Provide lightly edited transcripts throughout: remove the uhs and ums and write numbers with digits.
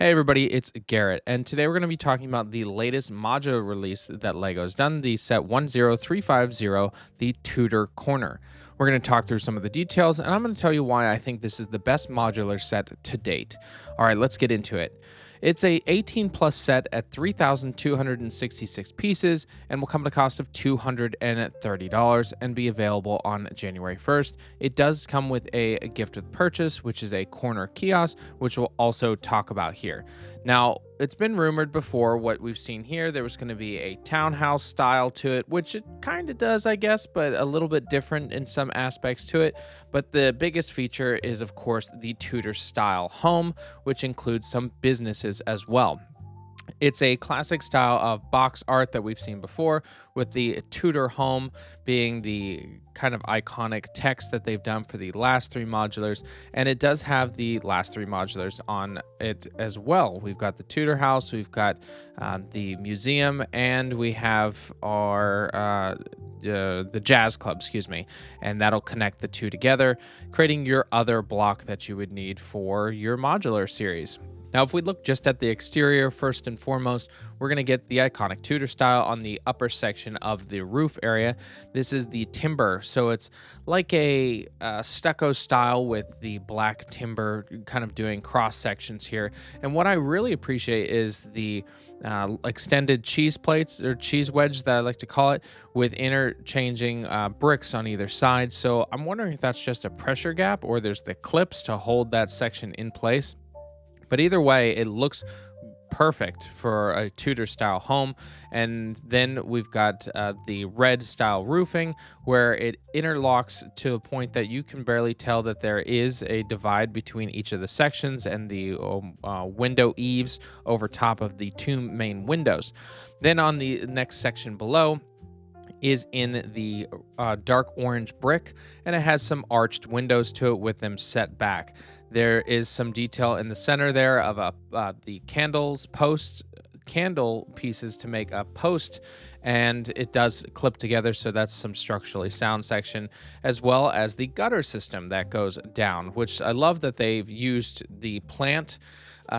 Hey everybody, it's Garrett, and today we're going to be talking about the latest modular release that LEGO's done, the set 10350, the Tudor Corner. We're going to talk through some of the details, and I'm going to tell you why I think this is the best modular set to date. All right, let's get into it. It's a 18 plus set at 3,266 pieces and will come at a cost of $230 and be available on January 1st. It does come with a gift with purchase, which is a corner kiosk, which we'll also talk about here. Now, it's been rumored before what we've seen here. There was going to be a townhouse style to it, which it kind of does, I guess, but a little bit different in some aspects to it. But the biggest feature is, of course, the Tudor style home, which includes some businesses as well. It's a classic style of box art that we've seen before, with the Tudor home being the kind of iconic text that they've done for the last three modulars, and it does have the last three modulars on it as well. We've got the Tudor house, we've got the museum, and we have our the jazz club, and that'll connect the two together, creating your other block that you would need for your modular series. Now, if we look just at the exterior, first and foremost, we're going to get the iconic Tudor style on the upper section of the roof area. This is the timber, so it's like a stucco style with the black timber kind of doing cross sections here. And what I really appreciate is the extended cheese plates, or cheese wedge that I like to call it, with interchanging bricks on either side. So I'm wondering if that's just a pressure gap or there's the clips to hold that section in place. But either way, it looks perfect for a Tudor style home. And then we've got the red style roofing, where it interlocks to a point that you can barely tell that there is a divide between each of the sections, and the window eaves over top of the two main windows. Then on the next section below is in the dark orange brick, and it has some arched windows to it with them set back. There is some detail in the center there of the candle pieces to make a post, and it does clip together, so that's some structurally sound section, as well as the gutter system that goes down, which I love that they've used the plant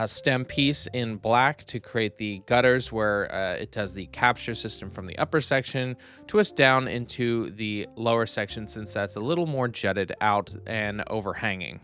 stem piece in black to create the gutters, where it does the capture system from the upper section, twist down into the lower section, since that's a little more jutted out and overhanging.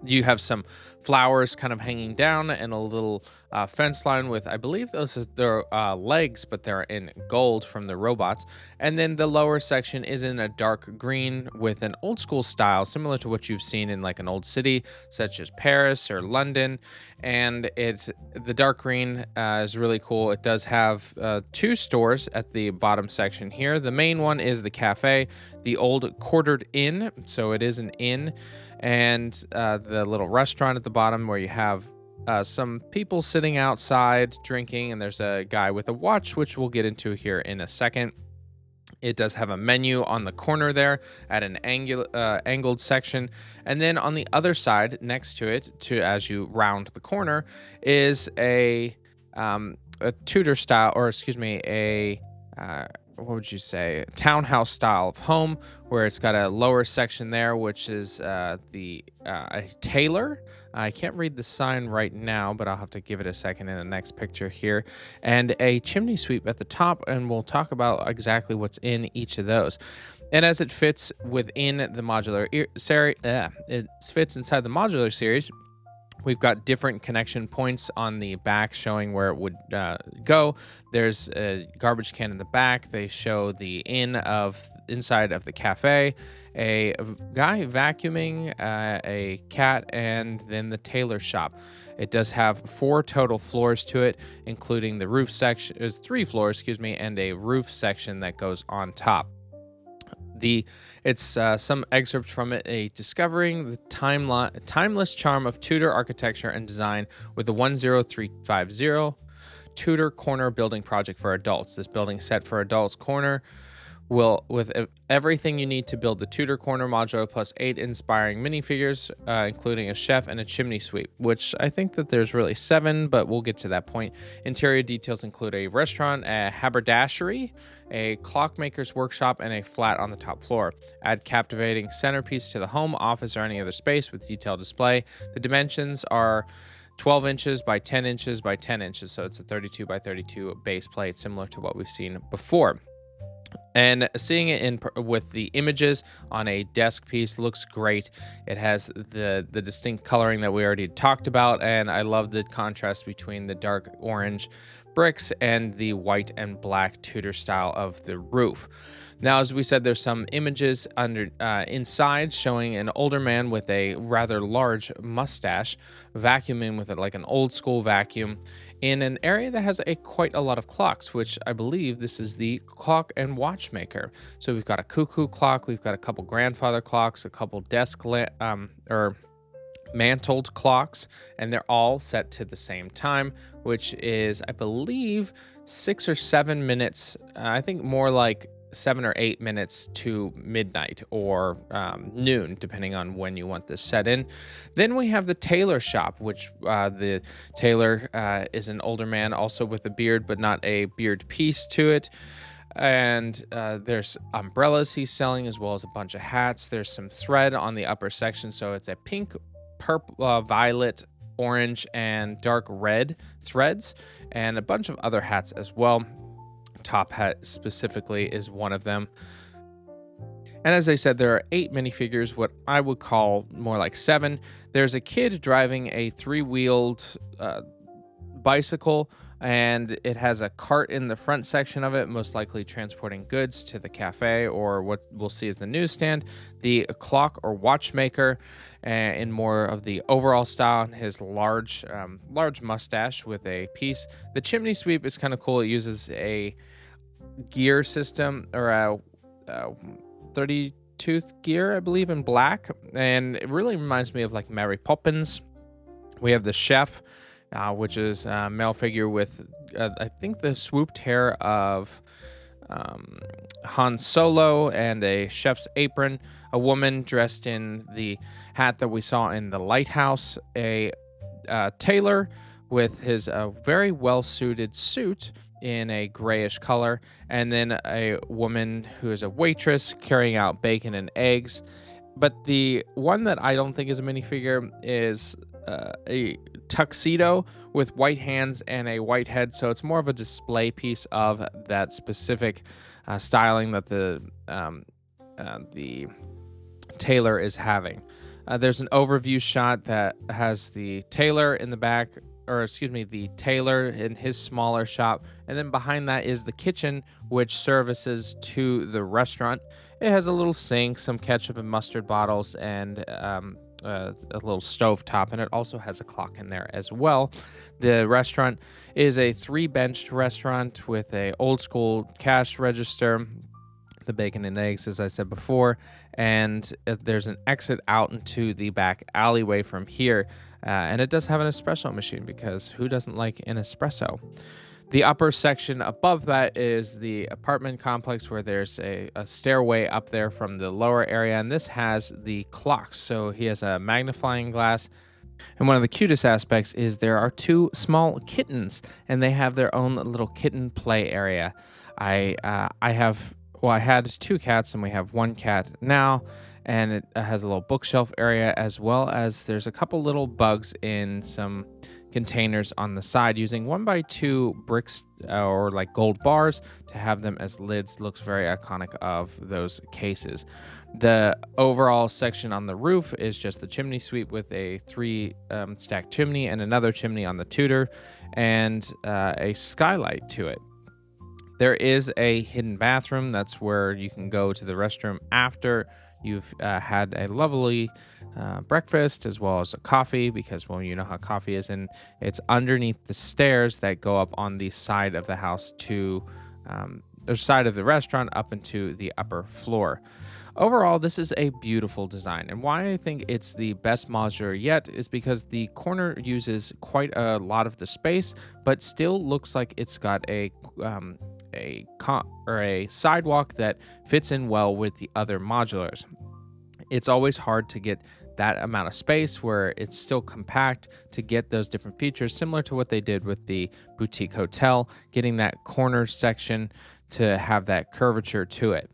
You have some flowers kind of hanging down, and a little fence line with, I believe those are their legs, but they're in gold from the robots. And then the lower section is in a dark green with an old school style, similar to what you've seen in like an old city, such as Paris or London. And the dark green is really cool. It does have two stores at the bottom section here. The main one is the cafe, the old quartered inn, so it is an inn, and the little restaurant at the bottom, where you have some people sitting outside drinking, and there's a guy with a watch, which we'll get into here in a second. It does have a menu on the corner there at an angled section. And then on the other side next to it, as you round the corner, is a Tudor style, or what would you say, townhouse style of home, where it's got a lower section there, which is a tailor. I can't read the sign right now, but I'll have to give it a second in the next picture here. And a chimney sweep at the top, and we'll talk about exactly what's in each of those. And as it fits within the modular series, it fits inside the modular series. We've got different connection points on the back showing where it would go. There's a garbage can in the back. They show the inside of the cafe, a guy vacuuming, a cat, and then the tailor shop. It does have 4 total floors to it, including the roof section. There's 3 floors, and a roof section that goes on top. It's some excerpts from it, discovering the timeless charm of Tudor architecture and design with the 10350 Tudor Corner building project for adults. This building set for adults corner will, with everything you need to build the Tudo Corner Modular, plus 8 inspiring minifigures, including a chef and a chimney sweep, which I think that there's really 7, but we'll get to that point. Interior details include a restaurant, a haberdashery, a clockmaker's workshop, and a flat on the top floor. Add captivating centerpiece to the home, office, or any other space with detailed display. The dimensions are 12 inches by 10 inches by 10 inches. So it's a 32 by 32 base plate, similar to what we've seen before. And seeing it with the images on a desk piece looks great. It has the distinct coloring that we already talked about, and I love the contrast between the dark orange bricks and the white and black Tudor style of the roof. Now, as we said, there's some images inside showing an older man with a rather large mustache vacuuming with it like an old school vacuum in an area that has quite a lot of clocks, which I believe this is the clock and watchmaker. So we've got a cuckoo clock, we've got a couple grandfather clocks, a couple or mantled clocks, and they're all set to the same time, which is, I believe, 6 or 7 minutes. I think more like 7 or 8 minutes to midnight or noon, depending on when you want this set in. Then we have the tailor shop, which the tailor is an older man, also with a beard, but not a beard piece to it. And there's umbrellas he's selling, as well as a bunch of hats. There's some thread on the upper section, so it's a pink, purple, violet, orange, and dark red threads, and a bunch of other hats as well. Top hat specifically is one of them. And as I said, there are 8 minifigures, what I would call more like 7. There's a kid driving a 3-wheeled bicycle, and it has a cart in the front section of it, most likely transporting goods to the cafe or what we'll see as the newsstand. The clock or watchmaker in more of the overall style, his large mustache with a piece. The chimney sweep is kind of cool. It uses a gear system, or a 30-tooth gear, I believe, in black, and it really reminds me of like Mary Poppins. We have the chef, which is a male figure with I think the swooped hair of Han Solo and a chef's apron, a woman dressed in the hat that we saw in the lighthouse, a tailor with his very well-suited suit in a grayish color, and then a woman who is a waitress carrying out bacon and eggs. But the one that I don't think is a minifigure is a tuxedo with white hands and a white head, so it's more of a display piece of that specific styling that the tailor is having. There's an overview shot that has the tailor in the back, or excuse me, the tailor in his smaller shop, and then behind that is the kitchen, which services to the restaurant. It has a little sink, some ketchup and mustard bottles, and a little stove top, and it also has a clock in there as well. The restaurant is a 3-benched restaurant with a old school cash register, the bacon and eggs, as I said before, and there's an exit out into the back alleyway from here. And it does have an espresso machine, because who doesn't like an espresso? The upper section above that is the apartment complex, where there's a stairway up there from the lower area, and this has the clocks. So he has a magnifying glass, and one of the cutest aspects is there are 2 small kittens, and they have their own little kitten play area. I had 2 cats, and we have 1 cat now. And it has a little bookshelf area, as well as there's a couple little bugs in some containers on the side, using 1x2 bricks or like gold bars to have them as lids. Looks very iconic of those cases. The overall section on the roof is just the chimney sweep with a 3 stacked chimney and another chimney on the Tudor, and a skylight to it. There is a hidden bathroom. That's where you can go to the restroom after you've had a lovely breakfast, as well as a coffee, because, well, you know how coffee is, and it's underneath the stairs that go up on the side of the house to the side of the restaurant up into the upper floor. Overall, this is a beautiful design, and why I think it's the best modular yet is because the corner uses quite a lot of the space, but still looks like it's got a sidewalk that fits in well with the other modulars. It's always hard to get that amount of space where it's still compact to get those different features, similar to what they did with the boutique hotel, getting that corner section to have that curvature to it.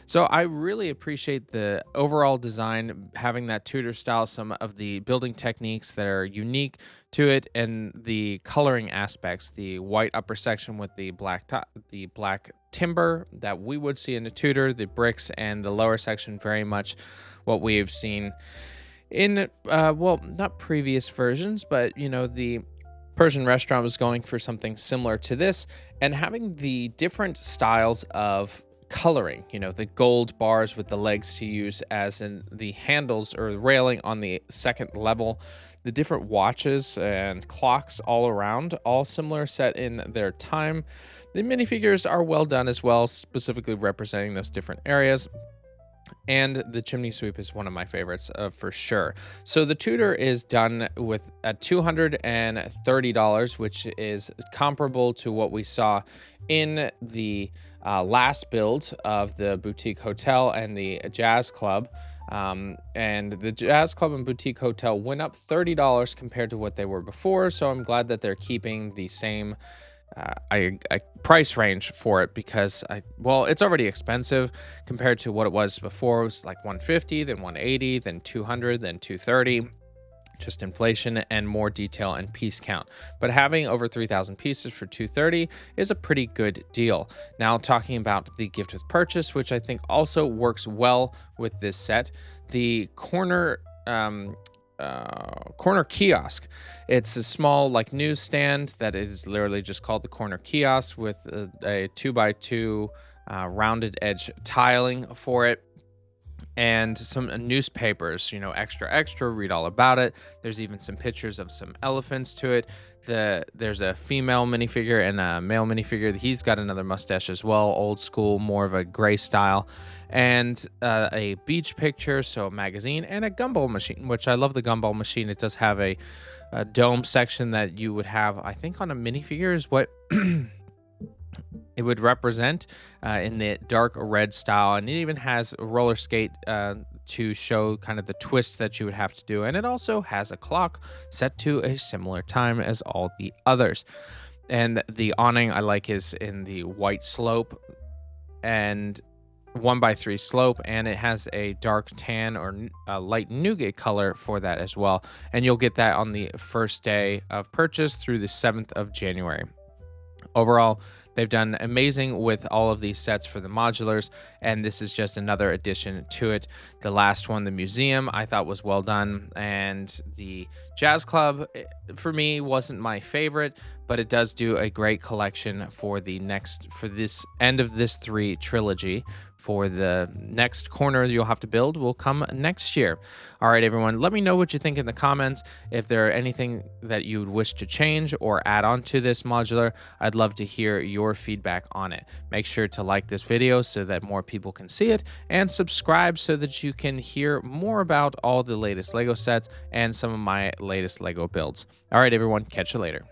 So I really appreciate the overall design, having that Tudor style, some of the building techniques that are unique to it, and the coloring aspects, the white upper section with the black top, the black timber that we would see in the Tudor, the bricks, and the lower section very much what we've seen in well, not previous versions, but the Persian restaurant was going for something similar to this, and having the different styles of coloring, the gold bars with the legs to use as in the handles or railing on the second level, the different watches and clocks all around, all similar set in their time. The minifigures are well done as well, specifically representing those different areas. And the chimney sweep is one of my favorites for sure. So the Tudor is done with at $230, which is comparable to what we saw in the last build of the Boutique Hotel and the Jazz Club. And the Jazz Club and Boutique Hotel went up $30 compared to what they were before. So I'm glad that they're keeping the same price range for it, because it's already expensive compared to what it was before. It was like $150, then $180, then $200, then $230. Just inflation and more detail and piece count. But having over 3,000 pieces for $230 is a pretty good deal. Now, talking about the gift with purchase, which I think also works well with this set, the corner kiosk. It's a small newsstand that is literally just called the corner kiosk with a 2x2 rounded edge tiling for it, and some newspapers, extra, read all about it. There's even some pictures of some elephants to it. There's a female minifigure and a male minifigure. He's got another mustache as well, old school, more of a gray style, and a beach picture, so a magazine, and a gumball machine, which I love the gumball machine. It does have a dome section that you would have, I think, on a minifigure is what it would represent in the dark red style, and it even has a roller skate to show kind of the twists that you would have to do, and it also has a clock set to a similar time as all the others. And the awning I like is in the white slope and 1x3 slope, and it has a dark tan or light nougat color for that as well, and you'll get that on the first day of purchase through the 7th of January. Overall, they've done amazing with all of these sets for the modulars, and this is just another addition to it. The last one, the museum, I thought was well done, and the Jazz Club, for me, wasn't my favorite, but it does do a great collection for this end of this 3 trilogy. For the next corner you'll have to build will come next year. All right, everyone, let me know what you think in the comments. If there are anything that you would wish to change or add on to this modular, I'd love to hear your feedback on it. Make sure to like this video so that more people can see it, and subscribe so that you can hear more about all the latest LEGO sets and some of my latest LEGO builds. All right, everyone, catch you later.